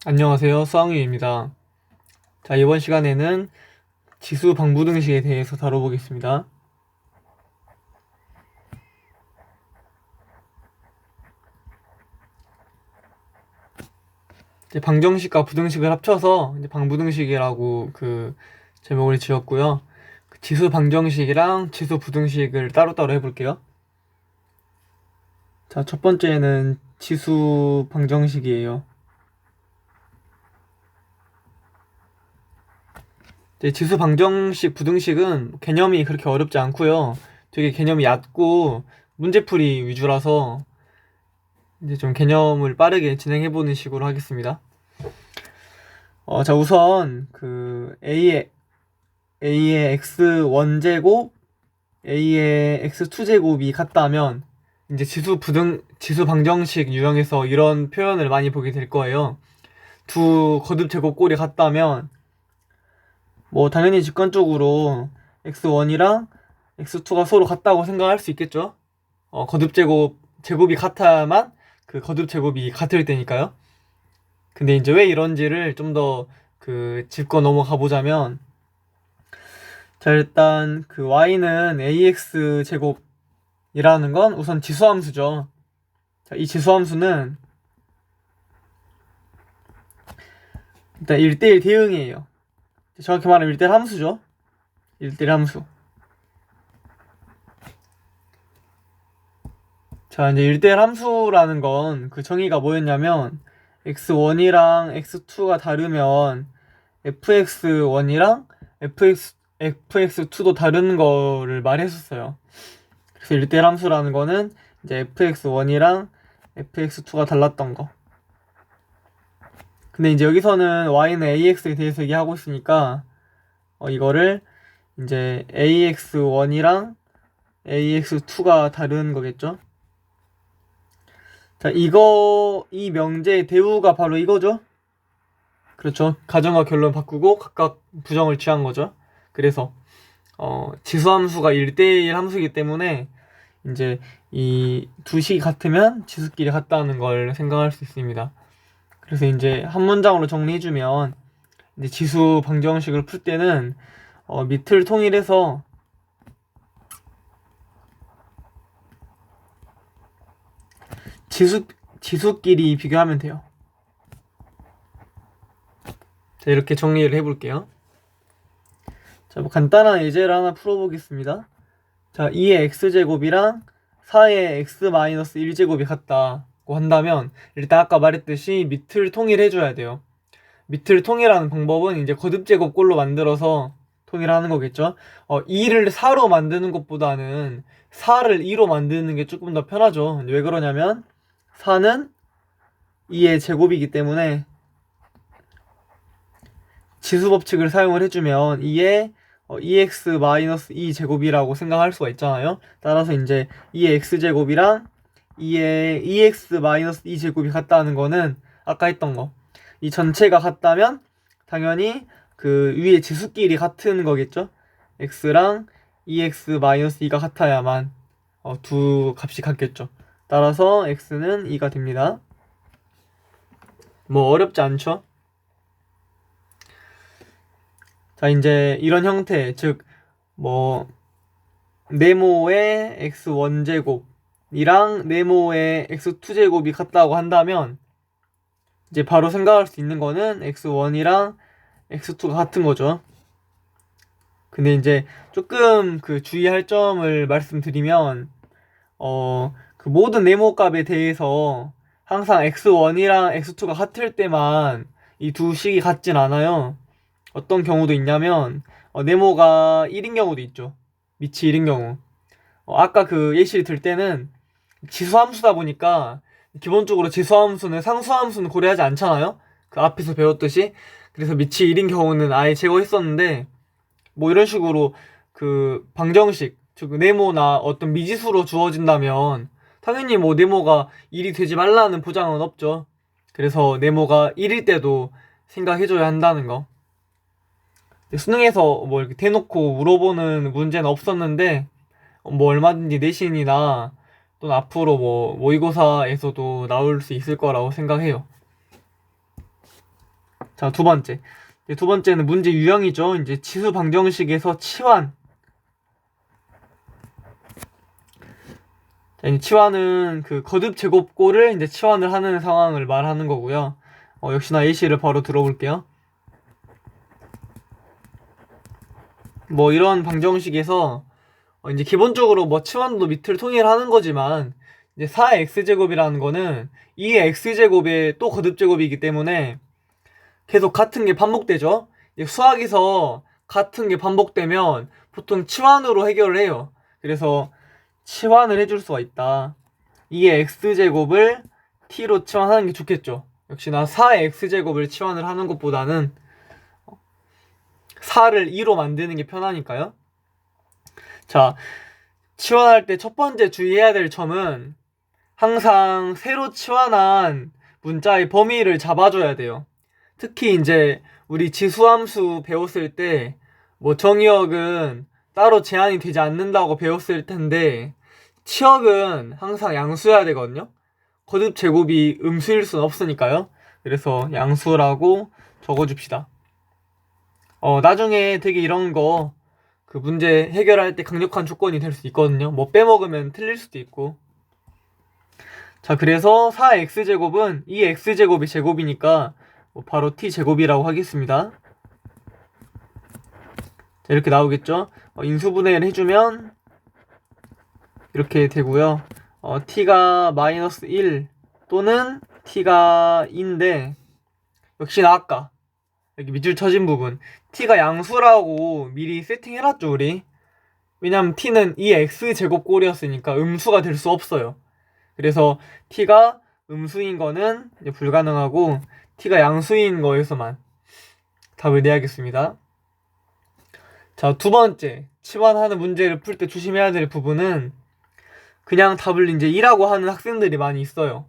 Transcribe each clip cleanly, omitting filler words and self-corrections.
안녕하세요. 수학유입니다. 자, 이번 시간에는 지수 방부등식에 대해서 다뤄보겠습니다. 이제 방정식과 부등식을 합쳐서 이제 방부등식이라고 제목을 지었고요. 지수 방정식이랑 지수 부등식을 따로따로 해볼게요. 자, 첫 번째는 지수 방정식이에요. 지수 방정식, 부등식은 개념이 그렇게 어렵지 않고요. 되게 개념이 얕고 문제풀이 위주라서 이제 좀 개념을 빠르게 진행해보는 식으로 하겠습니다. 자, 우선 A의 x1제곱, A의 x2제곱이 같다면 이제 지수 방정식 유형에서 이런 표현을 많이 보게 될 거예요. 두 거듭 제곱꼴이 같다면 뭐 당연히 직관적으로 x1이랑 x2가 서로 같다고 생각할 수 있겠죠. 거듭 제곱이 같아야만 그 거듭 제곱이 같을 때니까요. 근데 이제 왜 이런지를 좀 더 짚고 넘어가 보자면, 자, 일단 y는 ax 제곱이라는 건 우선 지수함수죠. 자, 이 지수함수는 일단 1대1 대응이에요. 정확히 말하면 1대1 함수죠. 1대1 함수. 자, 이제 1대1 함수라는 건 그 정의가 뭐였냐면, x1이랑 x2가 다르면 fx1이랑 fx2도 다른 거를 말했었어요. 그래서 1대1 함수라는 거는 이제 fx1이랑 fx2가 달랐던 거. 근데 이제 여기서는 y는 ax에 대해서 얘기하고 있으니까 이거를 이제 ax1이랑 ax2가 다른 거겠죠. 자, 이 명제의 대우가 바로 이거죠. 그렇죠. 가정과 결론 바꾸고 각각 부정을 취한 거죠. 그래서 지수함수가 1대1 함수이기 때문에 이제 이 두 식이 같으면 지수끼리 같다는 걸 생각할 수 있습니다. 그래서 이제 한 문장으로 정리해주면, 이제 지수 방정식을 풀 때는 밑을 통일해서 지수끼리 비교하면 돼요. 자, 이렇게 정리를 해볼게요. 자, 뭐 간단한 예제를 하나 풀어보겠습니다. 자, 2의 x제곱이랑 4의 x-1제곱이 같다고 한다면, 일단 아까 말했듯이 밑을 통일해줘야 돼요. 밑을 통일하는 방법은 이제 거듭제곱꼴로 만들어서 통일하는 거겠죠. 2를 4로 만드는 것보다는 4를 2로 만드는 게 조금 더 편하죠. 왜 그러냐면 4는 2의 제곱이기 때문에 지수법칙을 사용을 해주면 2의 2x-2 제곱이라고 생각할 수가 있잖아요. 따라서 이제 2의 x제곱이랑 2의 2x-2 제곱이 같다는 거는 아까 했던 거, 이 전체가 같다면 당연히 그 위에 지수끼리 같은 거겠죠. x랑 2x-2가 같아야만 두 값이 같겠죠. 따라서 x는 2가 됩니다. 뭐 어렵지 않죠? 자, 이제 이런 형태, 즉 뭐 네모의 x1제곱이랑 네모의 x2제곱이 같다고 한다면 이제 바로 생각할 수 있는 거는 x1이랑 x2가 같은 거죠. 근데 이제 조금 주의할 점을 말씀드리면, 그 모든 네모 값에 대해서 항상 x1이랑 x2가 같을 때만 이 두 식이 같진 않아요. 어떤 경우도 있냐면 네모가 1인 경우도 있죠. 밑이 1인 경우. 아까 그 예시 들 때는 지수함수다 보니까 기본적으로 지수함수는 상수함수는 고려하지 않잖아요. 그 앞에서 배웠듯이. 그래서 밑이 1인 경우는 아예 제거했었는데, 뭐 이런 식으로 그 방정식, 즉 네모나 어떤 미지수로 주어진다면 당연히 뭐 네모가 1이 되지 말라는 보장은 없죠. 그래서 네모가 1일 때도 생각해줘야 한다는 거. 수능에서 뭐 이렇게 대놓고 물어보는 문제는 없었는데, 뭐 얼마든지 내신이나 또는 앞으로 뭐 모의고사에서도 나올 수 있을 거라고 생각해요. 자, 두 번째는 문제 유형이죠. 이제 지수 방정식에서 치환. 자, 이 치환은 그 거듭 제곱꼴을 이제 치환을 하는 상황을 말하는 거고요. 역시나 예시를 바로 들어볼게요. 뭐 이런 방정식에서 이제 기본적으로 뭐 치환도 밑을 통일하는 거지만 이제 4x제곱이라는 거는 2의 x제곱의 또 거듭제곱이기 때문에 계속 같은 게 반복되죠. 수학에서 같은 게 반복되면 보통 치환으로 해결을 해요. 그래서 치환을 해줄 수가 있다. 2의 x제곱을 t로 치환하는 게 좋겠죠. 역시나 4의 x제곱을 치환을 하는 것보다는 4를 2로 만드는 게 편하니까요. 자, 치환할 때 첫 번째 주의해야 될 점은 항상 새로 치환한 문자의 범위를 잡아줘야 돼요. 특히 이제 우리 지수함수 배웠을 때 뭐 정의역은 따로 제한이 되지 않는다고 배웠을 텐데 치역은 항상 양수여야 되거든요. 거듭 제곱이 음수일 수는 없으니까요. 그래서 양수라고 적어줍시다. 나중에 되게 이런 거 그 문제 해결할 때 강력한 조건이 될 수 있거든요. 뭐 빼먹으면 틀릴 수도 있고. 자, 그래서 4x제곱은 이 x제곱이 제곱이니까 바로 t제곱이라고 하겠습니다. 자, 이렇게 나오겠죠. 인수분해를 해주면 이렇게 되고요. t가 마이너스 1 또는 t가 2인데 역시나 아까 여기 밑줄 쳐진 부분 t가 양수라고 미리 세팅해놨죠 우리. 왜냐면 t는 이 x제곱꼴이었으니까 음수가 될 수 없어요. 그래서 t가 음수인 거는 이제 불가능하고 t가 양수인 거에서만 답을 내야겠습니다. 자, 두 번째 치환하는 문제를 풀 때 조심해야 될 부분은 그냥 답을 이제 2라고 하는 학생들이 많이 있어요.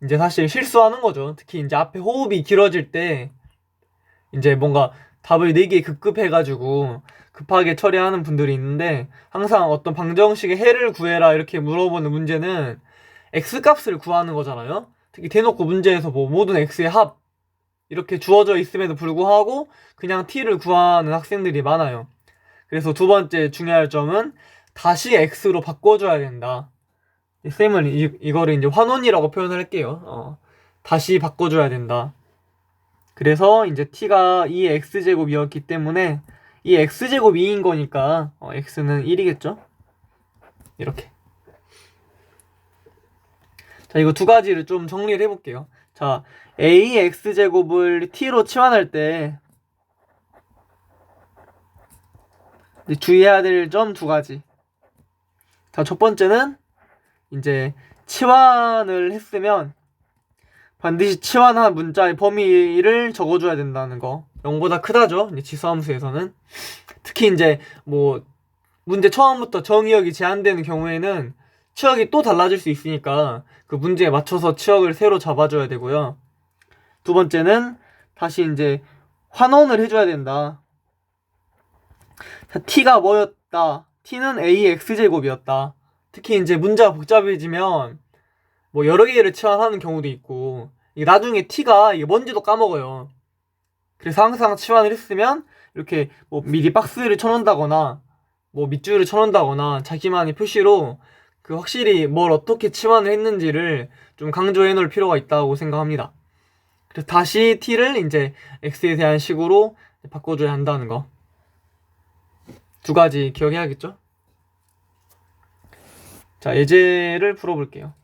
이제 사실 실수하는 거죠. 특히 이제 앞에 호흡이 길어질 때 이제 뭔가 답을 4개 급급해가지고 급하게 처리하는 분들이 있는데 항상 어떤 방정식의 해를 구해라 이렇게 물어보는 문제는 x값을 구하는 거잖아요. 특히 대놓고 문제에서 뭐 모든 x의 합 이렇게 주어져 있음에도 불구하고 그냥 t를 구하는 학생들이 많아요. 그래서 두 번째 중요할 점은 다시 x로 바꿔줘야 된다. 쌤은 이거를 이제 환원이라고 표현을 할게요. 다시 바꿔줘야 된다. 그래서 이제 t가 2의 x제곱이었기 때문에 이 x제곱 2인 거니까 x는 1이겠죠? 이렇게. 자, 이거 두 가지를 좀 정리를 해볼게요. 자, ax제곱을 t로 치환할 때 주의해야 될 점 두 가지. 자, 첫 번째는 이제 치환을 했으면 반드시 치환한 문자의 범위를 적어줘야 된다는 거. 0보다 크다죠. 이제 지수함수에서는. 특히 이제 뭐 문제 처음부터 정의역이 제한되는 경우에는 치역이 또 달라질 수 있으니까 그 문제에 맞춰서 치역을 새로 잡아줘야 되고요. 두 번째는 다시 이제 환원을 해줘야 된다. 자, t가 뭐였다? t는 ax제곱이었다. 특히 이제 문제가 복잡해지면 뭐 여러 개를 치환하는 경우도 있고 이게 나중에 t가 이게 뭔지도 까먹어요. 그래서 항상 치환을 했으면 이렇게 뭐 미리 박스를 쳐놓는다거나 뭐 밑줄을 쳐놓는다거나 자기만의 표시로 그 확실히 뭘 어떻게 치환을 했는지를 좀 강조해 놓을 필요가 있다고 생각합니다. 그래서 다시 t를 이제 x에 대한 식으로 바꿔줘야 한다는 거. 두 가지 기억해야겠죠? 자, 예제를 풀어볼게요.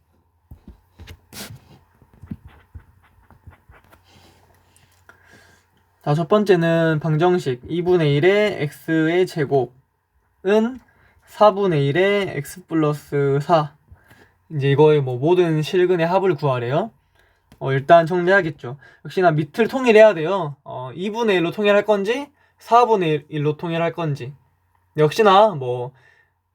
자, 첫 번째는 방정식 2분의 1의 x의 제곱은 4분의 1의 x 플러스 4. 이제 이거의 뭐 모든 실근의 합을 구하래요. 일단 정리하겠죠. 역시나 밑을 통일해야 돼요. 2분의 1로 통일할 건지 4분의 1로 통일할 건지. 역시나 뭐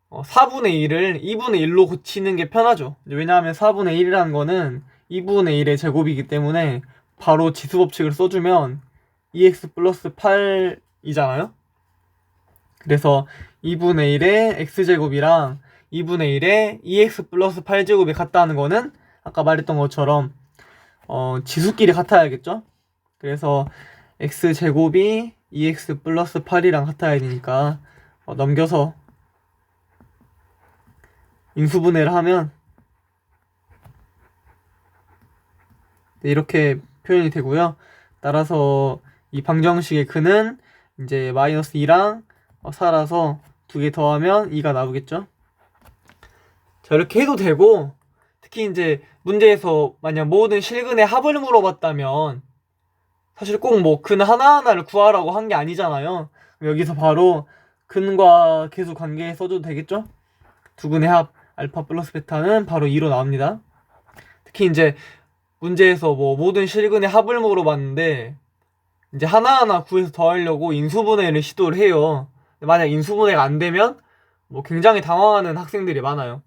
4분의 1을 2분의 1로 고치는 게 편하죠. 왜냐하면 4분의 1이라는 거는 2분의 1의 제곱이기 때문에 바로 지수법칙을 써주면 2x 플러스 8이잖아요. 그래서 2분의 1의 x제곱이랑 2분의 1의 2x 플러스 8제곱이 같다는 거는 아까 말했던 것처럼 지수끼리 같아야겠죠. 그래서 x제곱이 2x 플러스 8이랑 같아야 되니까 넘겨서 인수분해를 하면 이렇게 표현이 되고요. 따라서 이 방정식의 근은 이제 마이너스 2랑 4라서 두 개 더하면 2가 나오겠죠. 자, 이렇게 해도 되고, 특히 이제 문제에서 만약 모든 실근의 합을 물어봤다면 사실 꼭 뭐 근 하나하나를 구하라고 한 게 아니잖아요. 여기서 바로 근과 계수 관계 써줘도 되겠죠? 두 근의 합 알파 플러스 베타는 바로 2로 나옵니다. 특히 이제 문제에서 뭐 모든 실근의 합을 물어봤는데 이제 하나하나 구해서 더하려고 인수분해를 시도를 해요. 만약 인수분해가 안 되면 뭐 굉장히 당황하는 학생들이 많아요.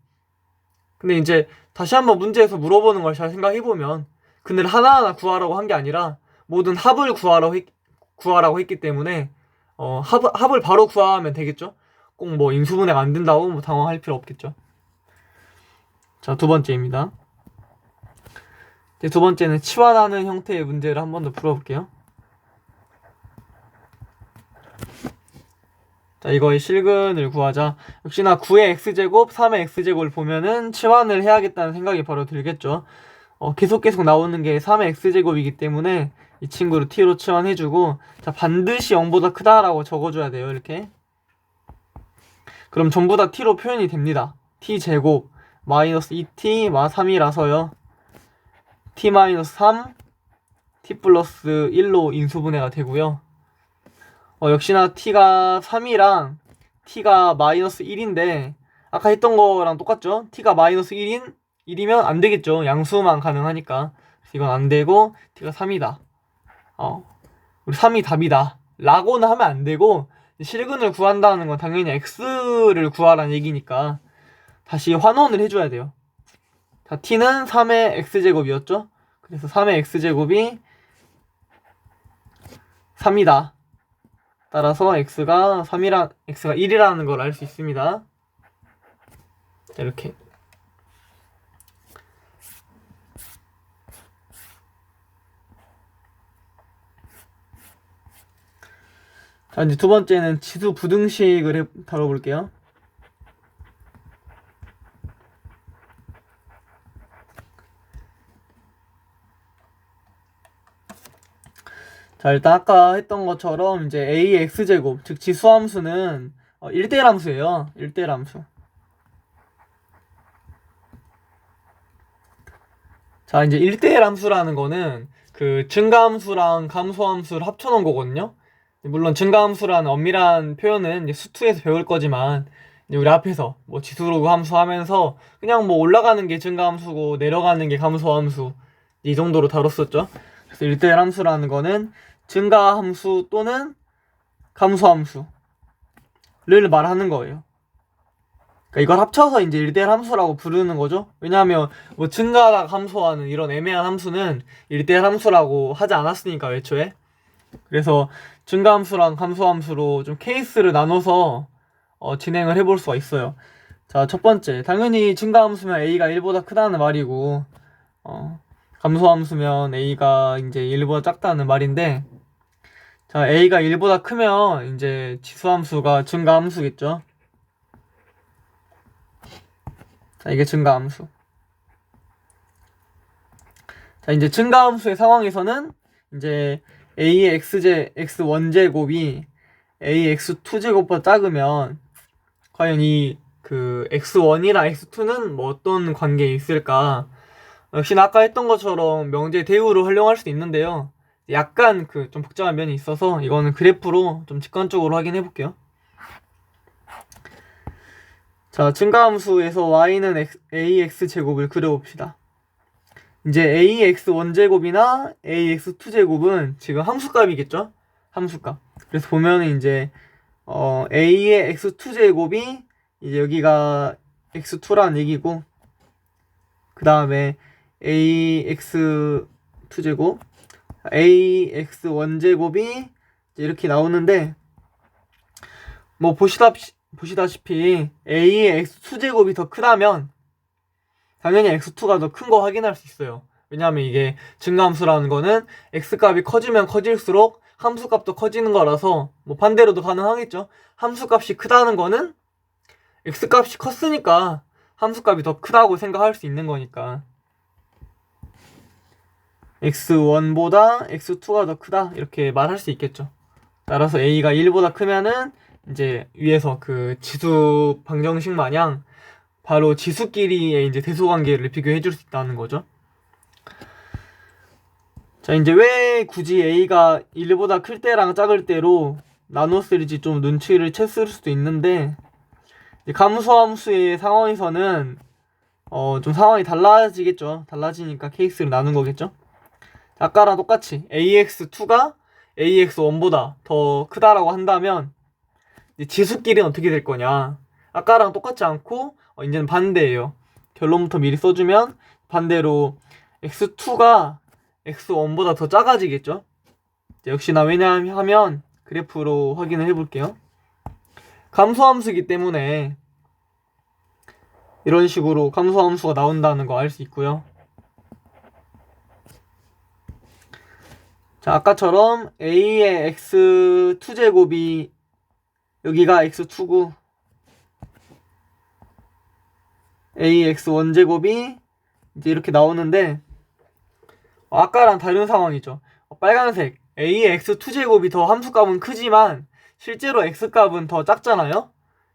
근데 이제 다시 한번 문제에서 물어보는 걸 잘 생각해보면 근을 하나하나 구하라고 한 게 아니라 모든 합을 구하라고 했기 때문에 합을 바로 구하면 되겠죠? 꼭 뭐 인수분해가 안 된다고 뭐 당황할 필요 없겠죠. 자, 두 번째입니다. 두 번째는 치환하는 형태의 문제를 한 번 더 풀어볼게요. 자, 이거의 실근을 구하자. 역시나 9의 x제곱, 3의 x제곱을 보면은 치환을 해야겠다는 생각이 바로 들겠죠. 계속 나오는 게 3의 x제곱이기 때문에 이 친구를 t로 치환해주고, 자, 반드시 0보다 크다라고 적어줘야 돼요, 이렇게. 그럼 전부 다 t로 표현이 됩니다. t제곱 마이너스 2t 마 3이라서요. t 마이너스 3, t 플러스 1로 인수분해가 되고요. 역시나 t가 3이랑 t가 마이너스 1인데 아까 했던 거랑 똑같죠? t가 마이너스 1이면 안 되겠죠. 양수만 가능하니까. 이건 안 되고 t가 3이다. 우리 3이 답이다. 라고는 하면 안 되고 실근을 구한다는 건 당연히 x를 구하라는 얘기니까 다시 환원을 해줘야 돼요. 자, t는 3의 x제곱이었죠? 그래서 3의 x제곱이 3이다. 따라서 x가 1이라는 걸 알 수 있습니다. 자, 이렇게. 자, 이제 두 번째는 지수 부등식을 다뤄볼게요. 자, 일단 아까 했던 것처럼 이제 ax제곱, 즉 지수함수는 1대1 함수예요. 1대1 함수. 자, 이제 1대1 함수라는 거는 그 증가함수랑 감소함수를 합쳐놓은 거거든요. 물론 증가함수라는 엄밀한 표현은 이제 수투에서 배울 거지만 이제 우리 앞에서 뭐 지수로 함수 하면서 그냥 뭐 올라가는 게 증가함수고 내려가는 게 감소함수 이 정도로 다뤘었죠. 그래서 1대1 함수라는 거는 증가함수 또는 감소함수를 말하는 거예요. 그러니까 이걸 합쳐서 이제 1대1 함수라고 부르는 거죠. 왜냐하면 뭐 증가하다 감소하는 이런 애매한 함수는 1대1 함수라고 하지 않았으니까 애초에. 그래서 증가함수랑 감소함수로 좀 케이스를 나눠서 진행을 해볼 수가 있어요. 자, 첫 번째, 당연히 증가함수면 a가 1보다 크다는 말이고 감소함수면 a가 이제 1보다 작다는 말인데, 자, a가 1보다 크면 이제 지수함수가 증가함수겠죠. 자, 이게 증가함수. 자, 이제 증가함수의 상황에서는 이제 a의 x1제곱이 a의 x2제곱보다 작으면 과연 이 그 x1이랑 x2는 뭐 어떤 관계에 있을까? 역시나 아까 했던 것처럼 명제 대우로 활용할 수도 있는데요. 약간 그 좀 복잡한 면이 있어서 이거는 그래프로 좀 직관적으로 확인해 볼게요. 자, 증가함수에서 y는 ax 제곱을 그려봅시다. 이제 ax1제곱이나 ax2제곱은 지금 함수값이겠죠? 함수값. 그래서 보면은 이제 a의 x2제곱이 이제 여기가 x2라는 얘기고, 그 다음에 ax2제곱, ax1제곱이 이렇게 나오는데, 뭐 보시다시피 a의 x2제곱이 더 크다면 당연히 x2가 더 큰 거 확인할 수 있어요. 왜냐하면 이게 증가함수라는 거는 x값이 커지면 커질수록 함수값도 커지는 거라서 뭐 반대로도 가능하겠죠. 함수값이 크다는 거는 x값이 컸으니까 함수값이 더 크다고 생각할 수 있는 거니까 x1보다 x2가 더 크다 이렇게 말할 수 있겠죠. 따라서 a가 1보다 크면은 이제 위에서 그 지수 방정식 마냥 바로 지수끼리의 이제 대소관계를 비교해 줄 수 있다는 거죠. 자, 이제 왜 굳이 a가 1보다 클 때랑 작을 때로 나눴을지 좀 눈치를 챘을 수도 있는데, 감소함수의 상황에서는 좀 상황이 달라지겠죠. 달라지니까 케이스를 나눈 거겠죠. 아까랑 똑같이 ax2가 ax1보다 더 크다라고 한다면 지수끼리는 어떻게 될 거냐. 아까랑 똑같지 않고 이제는 반대예요. 결론부터 미리 써주면 반대로 x2가 x1보다 더 작아지겠죠. 역시나 왜냐하면 그래프로 확인을 해볼게요. 감소함수이기 때문에 이런 식으로 감소함수가 나온다는 거 알 수 있고요. 자, 아까처럼 a의 x2제곱이 여기가 x2고 a x1제곱이 이제 이렇게 나오는데 아까랑 다른 상황이죠. 빨간색 a의 x2제곱이 더 함수값은 크지만 실제로 x값은 더 작잖아요.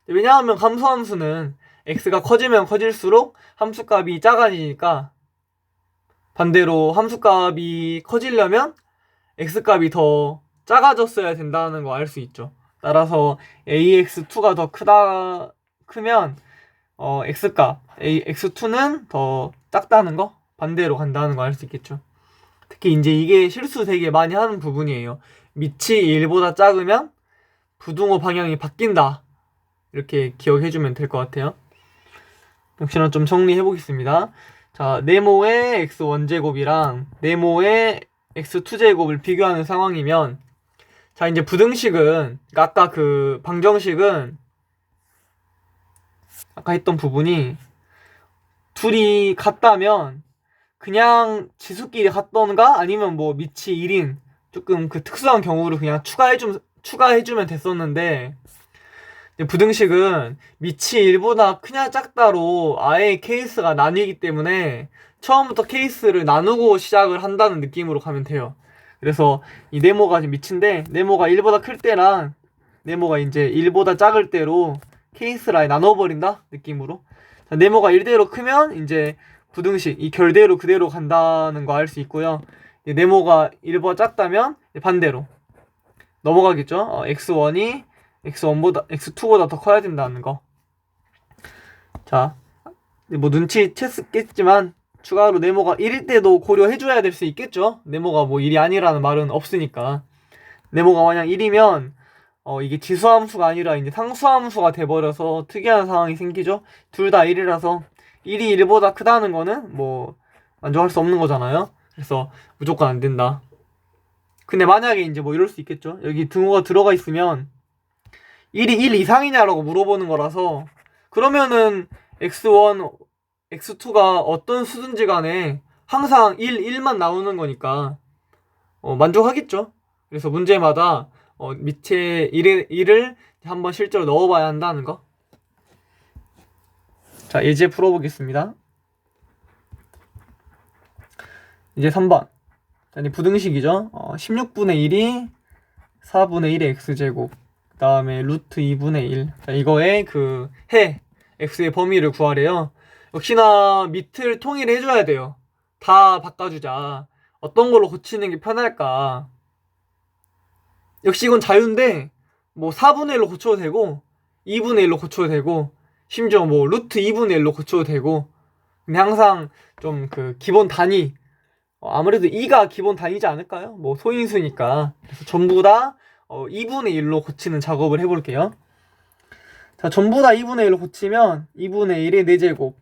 왜냐하면 감소함수는 x가 커지면 커질수록 함수값이 작아지니까 반대로 함수값이 커지려면 x값이 더 작아졌어야 된다는 거 알 수 있죠. 따라서 ax2가 더 크면 x값 x2는 더 작다는 거 반대로 간다는 거 알 수 있겠죠. 특히 이제 이게 실수 되게 많이 하는 부분이에요. 밑이 1보다 작으면 부등호 방향이 바뀐다. 이렇게 기억해주면 될 것 같아요. 역시나 좀 정리해 보겠습니다. 자, 네모의 x1제곱이랑 네모의 x2제곱을 비교하는 상황이면, 자, 이제 부등식은, 아까 그 방정식은 아까 했던 부분이 둘이 같다면 그냥 지수끼리 같던가 아니면 뭐 밑이 1인 조금 그 특수한 경우를 그냥 추가해주면 됐었는데, 부등식은 밑이 1보다 크냐 작다로 아예 케이스가 나뉘기 때문에 처음부터 케이스를 나누고 시작을 한다는 느낌으로 가면 돼요. 그래서 이 네모가 지금 밑인데 네모가 1보다 클 때랑 네모가 이제 1보다 작을 때로 케이스를 아예 나눠버린다 느낌으로. 자, 네모가 1대로 크면 이제 부등식 이 결대로 그대로 간다는 거 알 수 있고요. 네모가 1보다 작다면 반대로 넘어가겠죠. x1이 x2보다 더 커야 된다는 거. 자, 뭐 눈치 챘겠지만 추가로 네모가 1일 때도 고려해줘야 될 수 있겠죠. 네모가 뭐 1이 아니라는 말은 없으니까. 네모가 만약 1이면 이게 지수함수가 아니라 이제 상수함수가 돼버려서 특이한 상황이 생기죠. 둘 다 1이라서 1이 1보다 크다는 거는 뭐 만족할 수 없는 거잖아요. 그래서 무조건 안 된다. 근데 만약에 이제 뭐 이럴 수 있겠죠. 여기 등호가 들어가 있으면 1이 1 이상이냐라고 물어보는 거라서, 그러면은 x1, x2가 어떤 수든지 간에 항상 1만 나오는 거니까 만족하겠죠. 그래서 문제마다 밑에 1을 한번 실제로 넣어봐야 한다는 거. 자, 예제 풀어보겠습니다. 이제 3번. 부등식이죠. 16분의 1이 4분의 1의 x제곱, 그 다음에 루트 2분의 1. 자, 이거의 그 x의 범위를 구하래요. 역시나 밑을 통일해줘야 돼요. 다 바꿔주자. 어떤 걸로 고치는 게 편할까? 역시 이건 자유인데 뭐 4분의 1로 고쳐도 되고 2분의 1로 고쳐도 되고 심지어 뭐 루트 2분의 1로 고쳐도 되고. 근데 항상 좀 그 기본 단위, 아무래도 2가 기본 단위지 않을까요? 뭐 소인수니까. 그래서 전부 다 2분의 1로 고치는 작업을 해볼게요. 자, 전부 다 2분의 1로 고치면 2분의 1의 4제곱,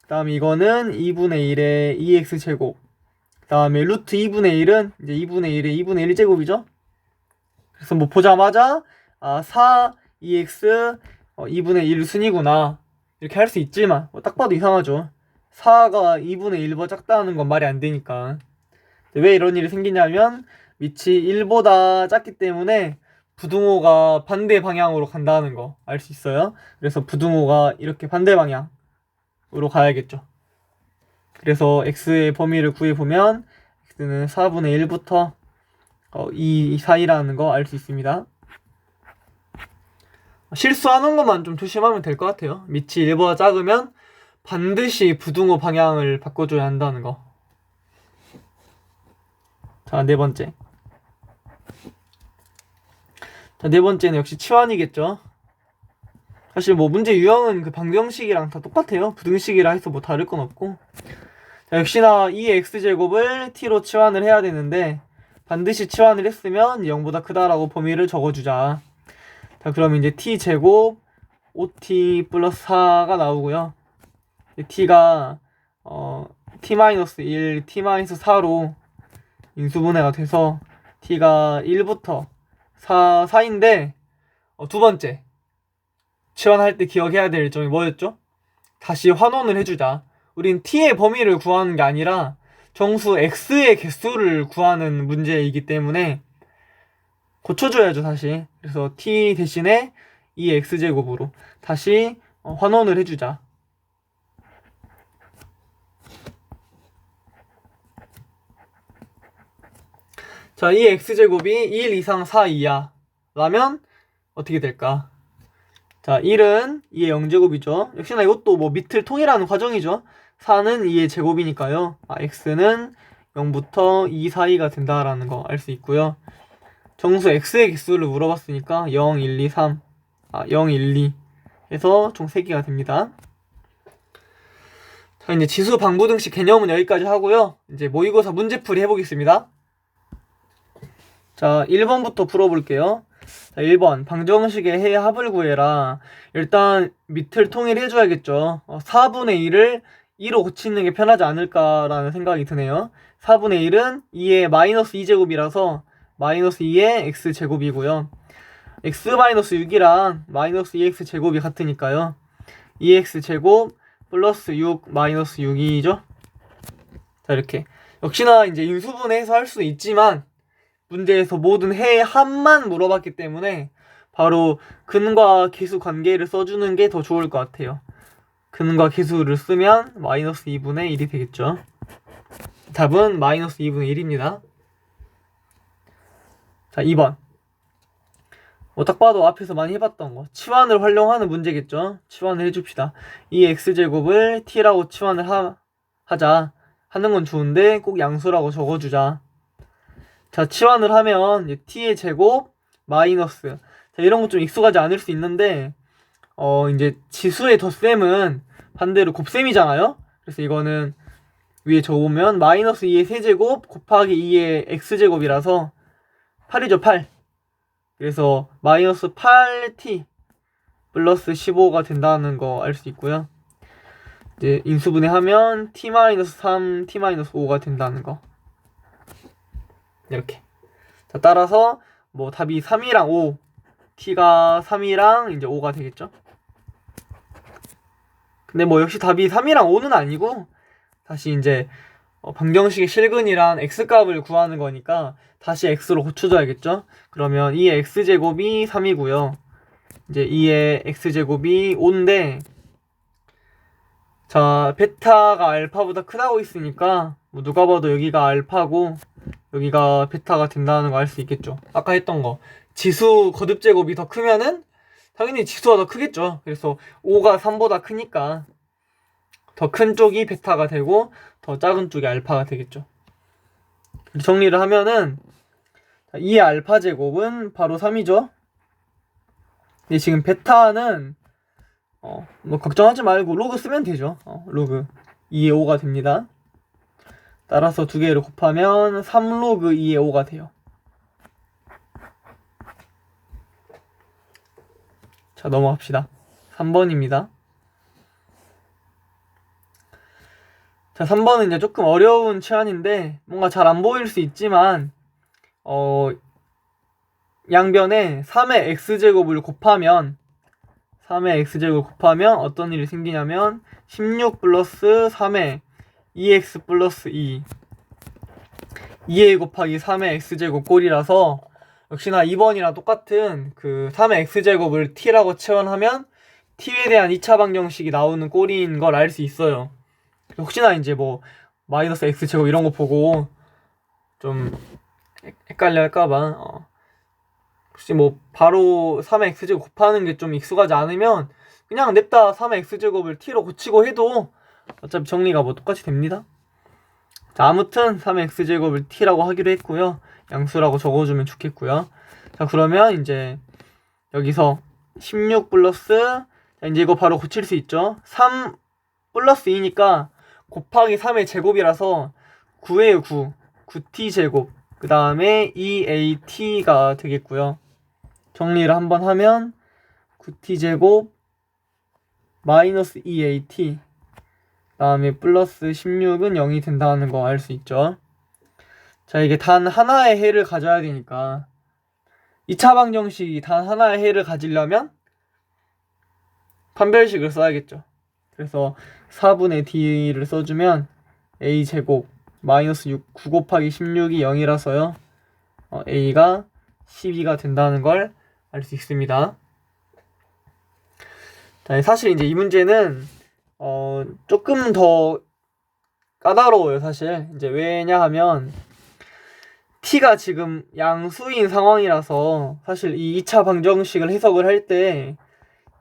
그 다음에 이거는 2분의 1의 2x제곱, 그 다음에 루트 2분의 1은 이제 2분의 1의 2분의 1제곱이죠. 그래서 뭐 보자마자 4, 2x 2분의 1 순이구나 이렇게 할 수 있지만 딱 봐도 이상하죠. 4가 2분의 1보다 작다는 건 말이 안 되니까. 왜 이런 일이 생기냐면 밑이 1보다 작기 때문에 부등호가 반대 방향으로 간다는 거 알 수 있어요. 그래서 부등호가 이렇게 반대 방향으로 가야겠죠. 그래서 x의 범위를 구해보면 x는 4분의 1부터 2 사이라는 거 알 수 있습니다. 실수하는 것만 좀 조심하면 될 것 같아요. 밑이 1보다 작으면 반드시 부등호 방향을 바꿔줘야 한다는 거. 자, 네 번째. 자, 네 번째는 역시 치환이겠죠. 사실 뭐 문제 유형은 그 방정식이랑 다 똑같아요. 부등식이라 해서 뭐 다를 건 없고. 자, 역시나 2의 x제곱을 t로 치환을 해야 되는데 반드시 치환을 했으면 0보다 크다라고 범위를 적어주자. 자, 그럼 이제 t제곱 5t 플러스 4가 나오고요. t가 t-1, t-4로 인수분해가 돼서 t가 1부터 4인데 두 번째 치환할 때 기억해야 될 점이 뭐였죠? 다시 환원을 해주자. 우린 t의 범위를 구하는 게 아니라 정수 x의 개수를 구하는 문제이기 때문에 고쳐줘야죠, 다시. 그래서 t 대신에 2x제곱으로 다시 환원을 해주자. 자, 이 x제곱이 1 이상 4 이하 라면 어떻게 될까? 자, 1은 2의 0제곱이죠. 역시나 이것도 뭐 밑을 통일하는 과정이죠. 4는 2의 제곱이니까요. x는 0부터 2 사이가 된다라는 거 알 수 있고요. 정수 x의 개수를 물어봤으니까 0, 1, 2, 3 0, 1, 2 해서 총 3개가 됩니다. 자, 이제 지수 방부등식 개념은 여기까지 하고요. 이제 모의고사 문제풀이 해보겠습니다. 자, 1번부터 풀어볼게요. 자, 1번 방정식의 해의 합을 구해라. 일단 밑을 통일해줘야겠죠. 4분의 1을 2로 고치는 게 편하지 않을까라는 생각이 드네요. 4분의 1은 2의 마이너스 2제곱이라서 마이너스 2의 x제곱이고요. x-6이랑 마이너스 2x제곱이 같으니까요. 2x제곱 플러스 6 마이너스 6이죠. 자, 이렇게 역시나 이제 인수분해해서 할 수 있지만 문제에서 모든 해의 합만 물어봤기 때문에 바로 근과 계수 관계를 써주는 게 더 좋을 것 같아요. 근과 계수를 쓰면 마이너스 2분의 1이 되겠죠. 답은 마이너스 2분의 1입니다. 자, 2번. 딱 봐도 앞에서 많이 해봤던 거. 치환을 활용하는 문제겠죠. 치환을 해줍시다. 이 x제곱을 t라고 치환을 하자. 하는 건 좋은데 꼭 양수라고 적어주자. 자, 치환을 하면 t의 제곱 마이너스. 자, 이런 거 좀 익숙하지 않을 수 있는데 이제 지수의 덧셈은 반대로 곱셈이잖아요. 그래서 이거는 위에 적으면 마이너스 2의 세제곱 곱하기 2의 x제곱이라서 8이죠, 8. 그래서 마이너스 8t 플러스 15가 된다는 거 알 수 있고요. 이제 인수분해하면 t-3, t-5가 된다는 거. 이렇게. 자, 따라서 뭐 답이 3이랑 5, t가 3이랑 이제 5가 되겠죠. 근데 뭐 역시 답이 3이랑 5는 아니고 다시 이제 방정식의 실근이란 x값을 구하는 거니까 다시 x로 고쳐줘야겠죠. 그러면 2의 x제곱이 3이고요. 이제 2의 x제곱이 5인데 자, 베타가 알파보다 크다고 있으니까 뭐 누가 봐도 여기가 알파고 여기가 베타가 된다는 거 알 수 있겠죠. 아까 했던 거 지수 거듭제곱이 더 크면은 당연히 지수가 더 크겠죠. 그래서 5가 3보다 크니까 더 큰 쪽이 베타가 되고 더 작은 쪽이 알파가 되겠죠. 정리를 하면은 2의 알파 제곱은 바로 3이죠. 근데 지금 베타는 뭐 걱정하지 말고 로그 쓰면 되죠. 로그 2의 5가 됩니다. 따라서 두 개를 곱하면 3로그 2의 5가 돼요. 자, 넘어갑시다. 3번입니다. 자, 3번은 이제 조금 어려운 치환인데 뭔가 잘 안 보일 수 있지만 양변에 3의 x제곱을 곱하면 3의 x제곱 곱하면 어떤 일이 생기냐면 16 플러스 3의 2x 플러스 2a 곱하기 3의 x제곱 꼴이라서 역시나 2번이랑 똑같은 그 3의 x제곱을 t라고 치환하면 t에 대한 2차 방정식이 나오는 꼴인 걸 알 수 있어요. 혹시나 이제 뭐 마이너스 x제곱 이런 거 보고 좀 헷갈려 할까봐 혹시 뭐 바로 3의 x제곱 곱하는 게 좀 익숙하지 않으면 그냥 냅다 3의 x제곱을 t로 고치고 해도 어차피 정리가 뭐 똑같이 됩니다. 자, 아무튼 3의 x제곱을 t라고 하기로 했고요. 양수라고 적어주면 좋겠고요. 자, 그러면 이제 여기서 16 플러스, 자, 이제 이거 바로 고칠 수 있죠. 3 플러스 2니까 곱하기 3의 제곱이라서 9에요 9. 9t 제곱. 그 다음에 2at가 되겠고요. 정리를 한번 하면 9t 제곱 마이너스 2at 그 다음에 플러스 16은 0이 된다는 거 알 수 있죠. 자, 이게 단 하나의 해를 가져야 되니까 2차 방정식이 단 하나의 해를 가지려면 판별식을 써야겠죠. 그래서 4분의 d를 써주면 a제곱 마이너스 9 곱하기 16이 0이라서요. a가 12가 된다는 걸 알 수 있습니다. 자, 사실 이제 이 문제는 조금 더 까다로워요, 사실. 이제 왜냐 하면 t가 지금 양수인 상황이라서 사실 이 2차 방정식을 해석을 할 때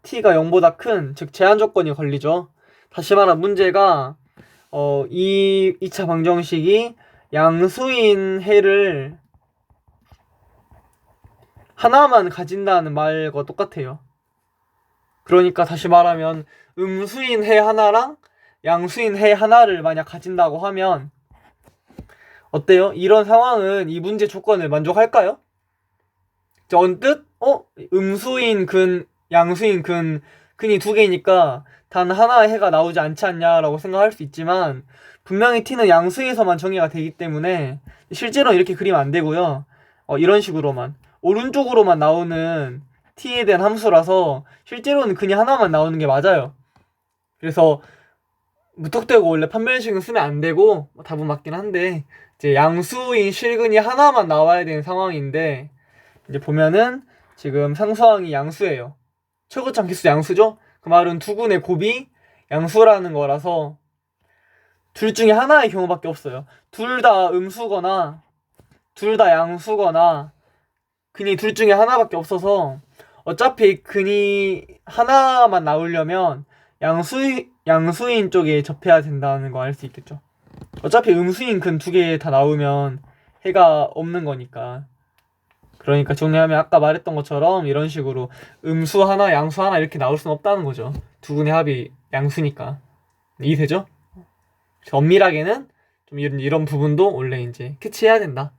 t가 0보다 큰, 즉 제한 조건이 걸리죠. 다시 말하 문제가 이 2차 방정식이 양수인 해를 하나만 가진다는 말과 똑같아요. 그러니까 다시 말하면 음수인 해 하나랑 양수인 해 하나를 만약 가진다고 하면 어때요? 이런 상황은 이 문제 조건을 만족할까요? 언뜻 음수인 근, 양수인 근이 두 개니까 단 하나의 해가 나오지 않지 않냐라고 생각할 수 있지만 분명히 t는 양수에서만 정의가 되기 때문에 실제로 이렇게 그리면 안 되고요. 이런 식으로만 오른쪽으로만 나오는 t에 대한 함수라서 실제로는 근이 하나만 나오는 게 맞아요. 그래서 무턱대고 원래 판별식은 쓰면 안 되고 답은 맞긴 한데 이제 양수인 실근이 하나만 나와야 되는 상황인데 이제 보면은 지금 상수항이 양수예요. 최고점 개수 양수죠? 그 말은 두 군의 곱이 양수라는 거라서 둘 중에 하나의 경우밖에 없어요. 둘 다 음수거나 둘 다 양수거나 근이 둘 중에 하나밖에 없어서 어차피 근이 하나만 나오려면 양수인 쪽에 접해야 된다는 거 알 수 있겠죠. 어차피 음수인 근 두 개 다 나오면 해가 없는 거니까. 그러니까 정리하면 아까 말했던 것처럼 이런 식으로 음수 하나, 양수 하나 이렇게 나올 수는 없다는 거죠. 두 군의 합이 양수니까. 이해되죠? 엄밀하게는 좀 이런 부분도 원래 이제 캐치해야 된다.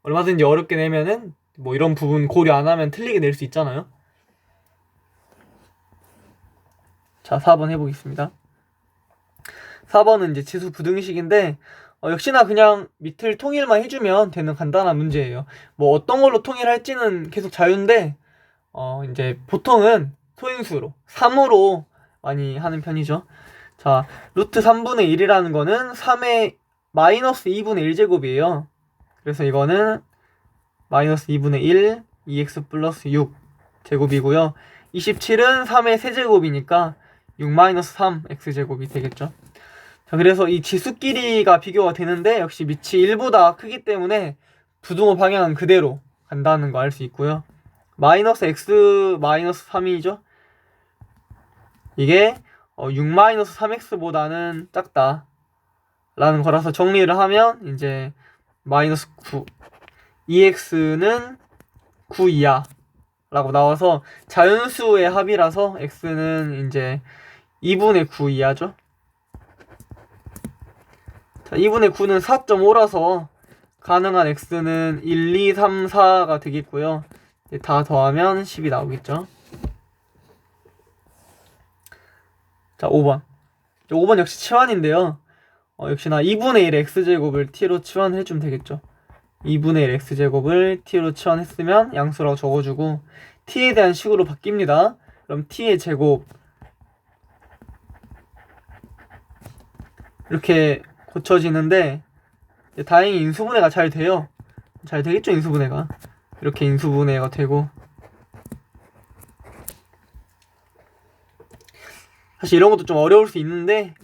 얼마든지 어렵게 내면은 뭐 이런 부분 고려 안 하면 틀리게 낼 수 있잖아요. 자, 4번 해보겠습니다. 4번은 이제 지수 부등식인데 역시나 그냥 밑을 통일만 해주면 되는 간단한 문제예요. 뭐 어떤 걸로 통일할지는 계속 자유인데 이제 보통은 소인수로 3으로 많이 하는 편이죠. 자, 루트 3분의 1이라는 거는 3의 마이너스 2분의 1제곱이에요. 그래서 이거는 마이너스 2분의 1 2x 플러스 6 제곱이고요. 27은 3의 세제곱이니까 6 마이너스 3 x제곱이 되겠죠. 자, 그래서 이 지수끼리가 비교가 되는데 역시 밑이 1보다 크기 때문에 부등호 방향은 그대로 간다는 거 알 수 있고요. 마이너스 x 마이너스 3이죠. 이게 6 마이너스 3x보다는 작다 라는 거라서 정리를 하면 이제 마이너스 9 2x는 9 이하 라고 나와서 자연수의 합이라서 x는 이제 2분의 9 이하죠. 자, 2분의 9는 4.5라서 가능한 x는 1, 2, 3, 4가 되겠고요. 다 더하면 10이 나오겠죠. 자, 5번. 5번 역시 치환인데요. 역시나 2분의 1 x제곱을 t로 치환해주면 되겠죠. 2분의 1 x제곱을 t로 치환했으면 양수라고 적어주고 t에 대한 식으로 바뀝니다. 그럼 t의 제곱 이렇게 고쳐지는데 다행히 인수분해가 잘 돼요. 잘 되겠죠, 인수분해가. 이렇게 인수분해가 되고. 사실 이런 것도 좀 어려울 수 있는데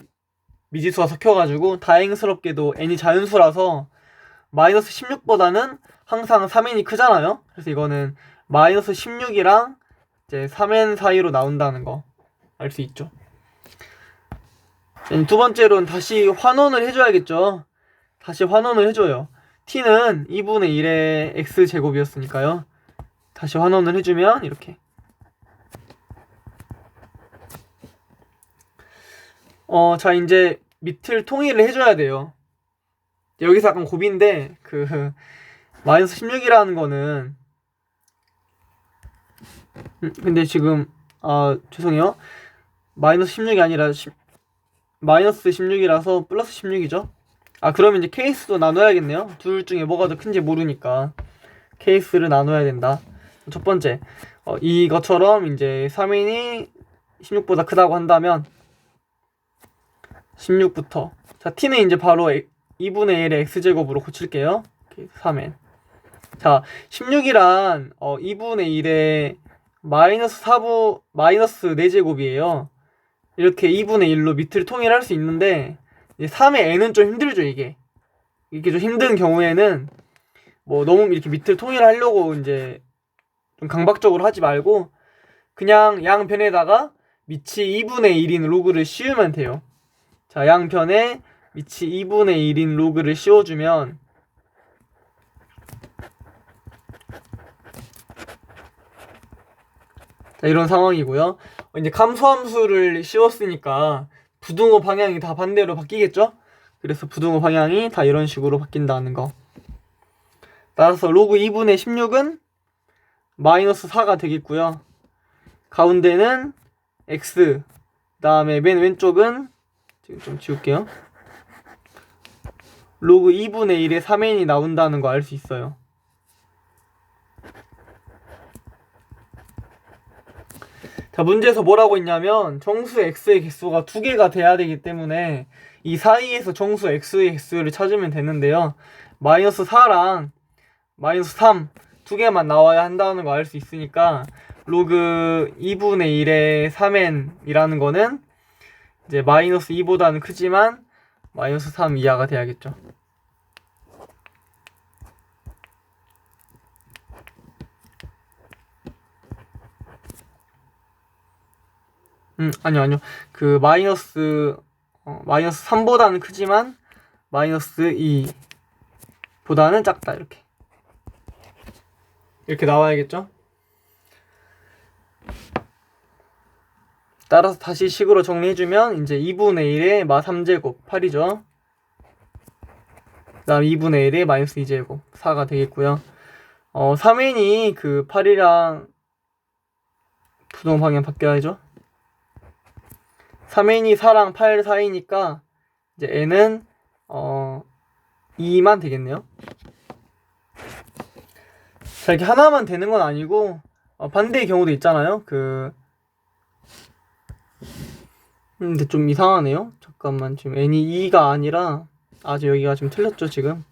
미지수가 섞여가지고 다행스럽게도 n이 자연수라서 마이너스 16보다는 항상 3n이 크잖아요. 그래서 이거는 마이너스 16이랑 이제 3n 사이로 나온다는 거 알 수 있죠. 두 번째로는 다시 환원을 해줘야겠죠. 다시 환원을 해줘요. t는 2분의 1의 x제곱이었으니까요. 다시 환원을 해주면 이렇게 자 이제 밑을 통일을 해줘야 돼요. 여기서 약간 고비인데 그 마이너스 16이라는 거는 근데 지금 죄송해요. 마이너스 16이 아니라 마이너스 16이라서 플러스 16이죠. 그러면 이제 케이스도 나눠야겠네요. 둘 중에 뭐가 더 큰지 모르니까 케이스를 나눠야 된다. 첫 번째 이것처럼 이제 3n이 16보다 크다고 한다면 16부터 자 t는 이제 바로 2분의 1의 x제곱으로 고칠게요. 3n 자 16이란 2분의 1의 마이너스 4제곱이에요. 이렇게 2분의 1로 밑을 통일할 수 있는데 이제 3의 n은 좀 힘들죠. 이게 좀 힘든 경우에는 뭐 너무 이렇게 밑을 통일하려고 이제 좀 강박적으로 하지 말고 그냥 양변에다가 밑이 2분의 1인 로그를 씌우면 돼요. 자 양변에 밑이 2분의 1인 로그를 씌워주면 자 이런 상황이고요. 이제 감소함수를 씌웠으니까 부등호 방향이 다 반대로 바뀌겠죠? 그래서 부등호 방향이 다 이런 식으로 바뀐다는 거. 따라서 로그 2분의 16은 마이너스 4가 되겠고요. 가운데는 x, 그 다음에 맨 왼쪽은 지금 좀 지울게요. 로그 2분의 1의 3n이 나온다는 거 알 수 있어요. 자 문제에서 뭐라고 했냐면 정수 x의 개수가 2개가 돼야 되기 때문에 이 사이에서 정수 x의 개수를 찾으면 되는데요. 마이너스 4랑 마이너스 3 두 개만 나와야 한다는 거 알 수 있으니까 로그 2분의 1의 3n이라는 거는 이제 마이너스 2보다는 크지만 마이너스 3 이하가 돼야겠죠. 아니요. 그 마이너스 3보다는 크지만 마이너스 2보다는 작다. 이렇게 나와야겠죠? 따라서 다시 식으로 정리해주면 이제 2분의 1의 마 3제곱 8이죠. 그 다음 2분의 1의 마이너스 2제곱 4가 되겠고요. 3n이 그 8이랑 부동 방향 바뀌어야죠. 3n이 4랑 8 사이니까 이제 n은 2만 되겠네요. 자 이렇게 하나만 되는 건 아니고 반대의 경우도 있잖아요. 근데 좀 이상하네요. 잠깐만 지금 n이 2가 아니라 아직 여기가 좀 틀렸죠 지금.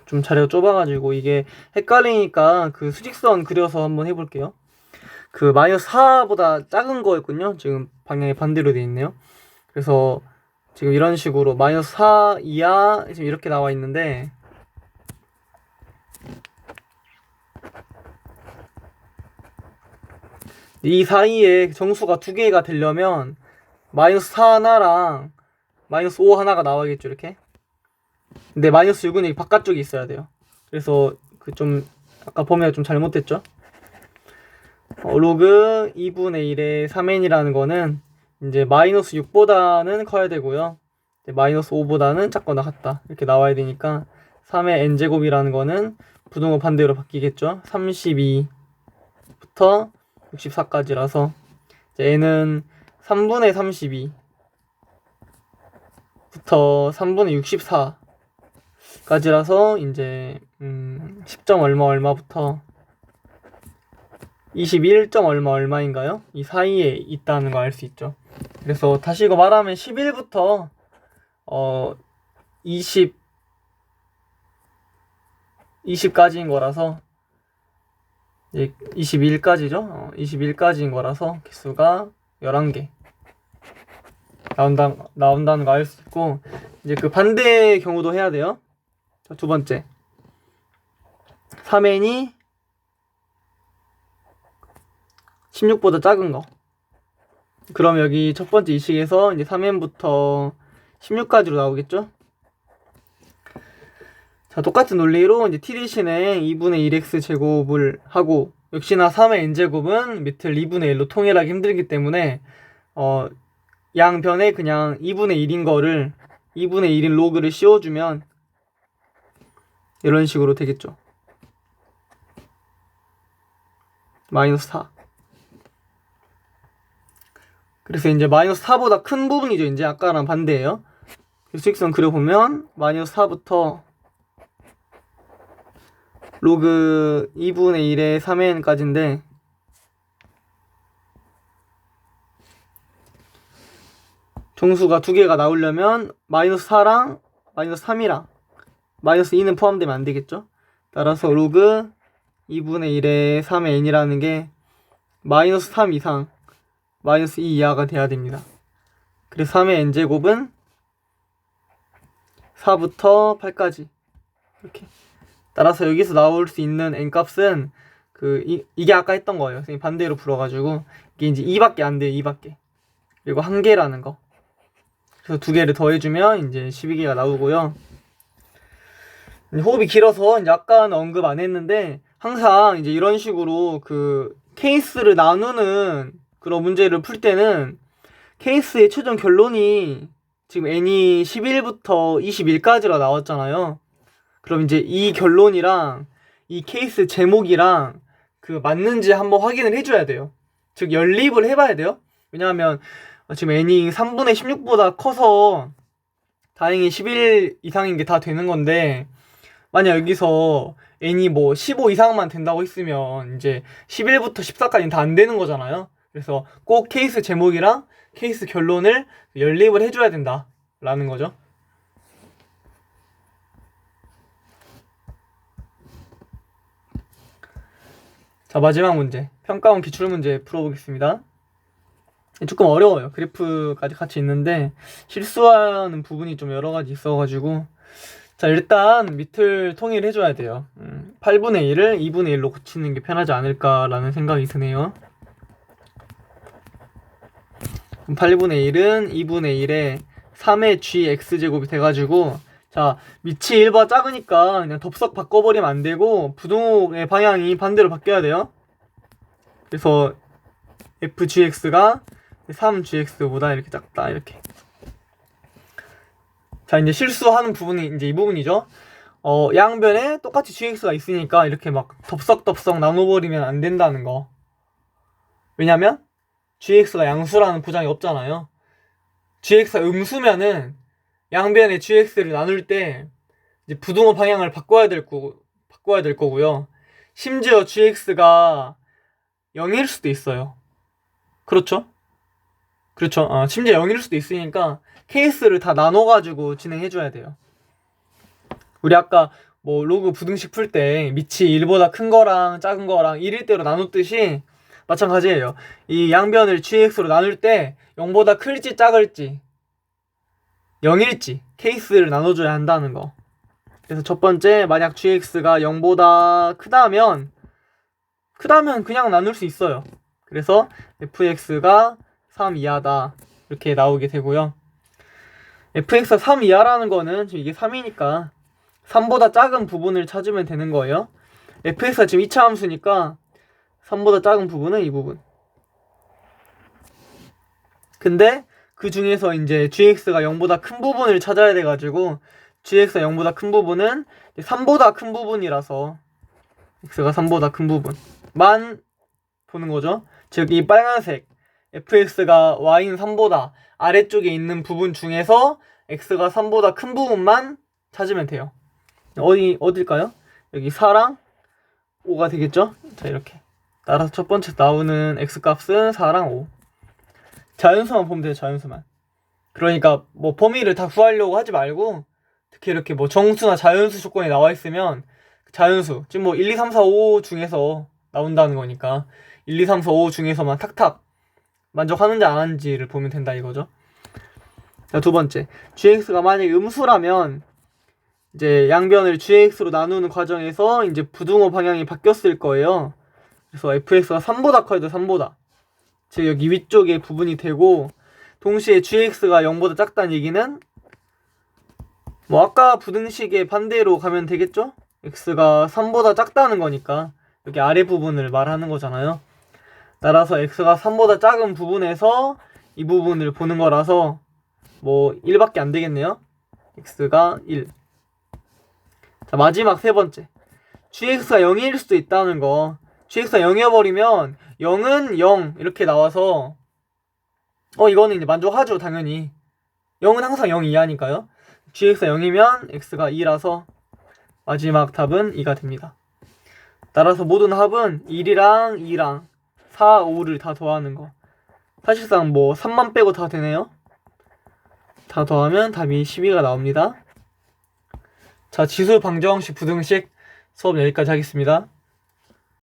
좀 자리가 좁아가지고 이게 헷갈리니까 그 수직선 그려서 한번 해볼게요. 그 마이너스 4보다 작은 거였군요. 지금 방향이 반대로 돼 있네요. 그래서 지금 이런 식으로 마이너스 4 이하 지금 이렇게 나와 있는데 이 사이에 정수가 두 개가 되려면 마이너스 4 하나랑 마이너스 5 하나가 나와야겠죠 이렇게. 근데 마이너스 6은 여기 바깥쪽에 있어야 돼요. 그래서 그 좀 아까 범위가 좀 잘못됐죠. 로그 2분의 1의 3n이라는 거는 이제 마이너스 6보다는 커야 되고요. 마이너스 5보다는 작거나 같다. 이렇게 나와야 되니까 3의 n제곱이라는 거는 부등호 반대로 바뀌겠죠. 32부터 64까지라서 n은 3분의 32부터 3분의 64까지라서 이제 10점 얼마부터 21점 얼마 얼마인가요? 이 사이에 있다는 거 알 수 있죠. 그래서 다시 이거 말하면 11부터 20까지인 거라서 이제 21까지죠. 21까지인 거라서 개수가 11개 나온다는 거 알 수 있고, 이제 그 반대의 경우도 해야 돼요. 자, 두 번째 3n이 16보다 작은 거. 그럼 여기 첫 번째 이 식에서 이제 3n부터 16까지로 나오겠죠? 자, 똑같은 논리로 이제 t 대신에 2분의 1x 제곱을 하고, 역시나 3의 n제곱은 밑을 2분의 1로 통일하기 힘들기 때문에 양변에 그냥 2분의 1인 거를 2분의 1인 로그를 씌워주면 이런 식으로 되겠죠. 마이너스 4. 그래서 이제 마이너스 4보다 큰 부분이죠. 이제 아까랑 반대예요. 수직선 그려보면 마이너스 4부터 로그 2분의 1의 3n까지인데, 정수가 두 개가 나오려면 마이너스 4랑 마이너스 3이랑 마이너스 2는 포함되면 안 되겠죠. 따라서 로그 2분의 1의 3의 n이라는 게 마이너스 3 이상 마이너스 2 이하가 돼야 됩니다. 그래서 3의 n제곱은 4부터 8까지 이렇게. 따라서 여기서 나올 수 있는 n값은 이게 아까 했던 거예요. 선생님 반대로 풀어가지고 이게 이제 2밖에 안 돼요. 2밖에. 그리고 1개라는 거. 그래서 두 개를 더해주면 이제 12개가 나오고요. 호흡이 길어서 이제 아까는 언급 안 했는데, 항상 이제 이런 식으로 그 케이스를 나누는 그런 문제를 풀 때는 케이스의 최종 결론이 지금 n이 11부터 21까지로 나왔잖아요. 그럼 이제 이 결론이랑 이 케이스 제목이랑 그 맞는지 한번 확인을 해줘야 돼요. 즉 연립을 해봐야 돼요. 왜냐하면 지금 n이 3분의 16보다 커서 다행히 11 이상인 게 다 되는 건데, 만약 여기서 n이 뭐 15 이상만 된다고 했으면 이제 11부터 14까지는 다 안 되는 거잖아요. 그래서 꼭 케이스 제목이랑 케이스 결론을 연립을 해줘야 된다 라는 거죠. 자, 마지막 문제, 평가원 기출문제 풀어보겠습니다. 조금 어려워요. 그래프까지 같이 있는데 실수하는 부분이 좀 여러가지 있어가지고, 자, 일단 밑을 통일해줘야 돼요. 8분의 1을 2분의 1로 고치는 게 편하지 않을까라는 생각이 드네요. 그럼 8분의 1은 2분의 1에 3의 gx제곱이 돼가지고, 자, 밑이 1보다 작으니까 그냥 덥석 바꿔버리면 안 되고 부동의 방향이 반대로 바뀌어야 돼요. 그래서 fgx가 3gx보다 이렇게 작다, 이렇게. 자, 이제 실수하는 부분이 이제 이 부분이죠. 양변에 똑같이 gx가 있으니까 이렇게 막 덥석덥석 나눠버리면 안 된다는 거. 왜냐면 gx가 양수라는 보장이 없잖아요. gx가 음수면은 양변에 gx를 나눌 때 이제 부등호 방향을 바꿔야 될 거고요. 심지어 gx가 0일 수도 있어요. 그렇죠? 그렇죠. 심지어 0일 수도 있으니까 케이스를 다 나눠가지고 진행해줘야 돼요. 우리 아까 뭐 로그 부등식 풀 때 밑이 1보다 큰 거랑 작은 거랑 1일 대로 나눴듯이 마찬가지예요. 이 양변을 gx로 나눌 때 0보다 클지 작을지 0일지 케이스를 나눠줘야 한다는 거. 그래서 첫 번째, 만약 gx가 0보다 크다면 그냥 나눌 수 있어요. 그래서 fx가 3 이하다 이렇게 나오게 되고요. fx가 3 이하라는 거는 지금 이게 3이니까 3보다 작은 부분을 찾으면 되는 거예요. fx가 지금 2차 함수니까 3보다 작은 부분은 이 부분. 근데 그 중에서 이제 gx가 0보다 큰 부분을 찾아야 돼가지고, gx가 0보다 큰 부분은 3보다 큰 부분이라서 x가 3보다 큰 부분만 보는 거죠. 즉 이 빨간색 fx가 y인 3보다 아래쪽에 있는 부분 중에서 x가 3보다 큰 부분만 찾으면 돼요. 어딜까요? 여기 4랑 5가 되겠죠? 자, 이렇게. 따라서 첫 번째 나오는 x값은 4랑 5. 자연수만 보면 돼요. 자연수만. 그러니까 뭐 범위를 다 구하려고 하지 말고, 특히 이렇게 뭐 정수나 자연수 조건이 나와 있으면 자연수, 지금 뭐 1, 2, 3, 4, 5 중에서 나온다는 거니까 1, 2, 3, 4, 5 중에서만 탁탁 만족하는지 안 하는지를 보면 된다 이거죠. 자, 두 번째, gx가 만약에 음수라면 이제 양변을 gx로 나누는 과정에서 이제 부등호 방향이 바뀌었을 거예요. 그래서 fx가 3보다 커야 돼. 3보다. 즉 여기 위쪽에 부분이 되고, 동시에 gx가 0보다 작다는 얘기는 뭐 아까 부등식의 반대로 가면 되겠죠? x가 3보다 작다는 거니까 여기 아래 부분을 말하는 거잖아요. 따라서 x가 3보다 작은 부분에서 이 부분을 보는 거라서 뭐 1밖에 안 되겠네요. x가 1. 자, 마지막 세 번째, gx가 0일 수도 있다는 거. gx가 0이어버리면 0은 0 이렇게 나와서 이거는 이제 만족하죠. 당연히 0은 항상 0 이하니까요. gx가 0이면 x가 2라서 마지막 답은 2가 됩니다. 따라서 모든 합은 1이랑 2랑 4, 5를 다 더하는 거. 사실상 뭐 3만 빼고 다 되네요. 다 더하면 답이 12가 나옵니다. 자, 지수 방정식 부등식 수업 여기까지 하겠습니다.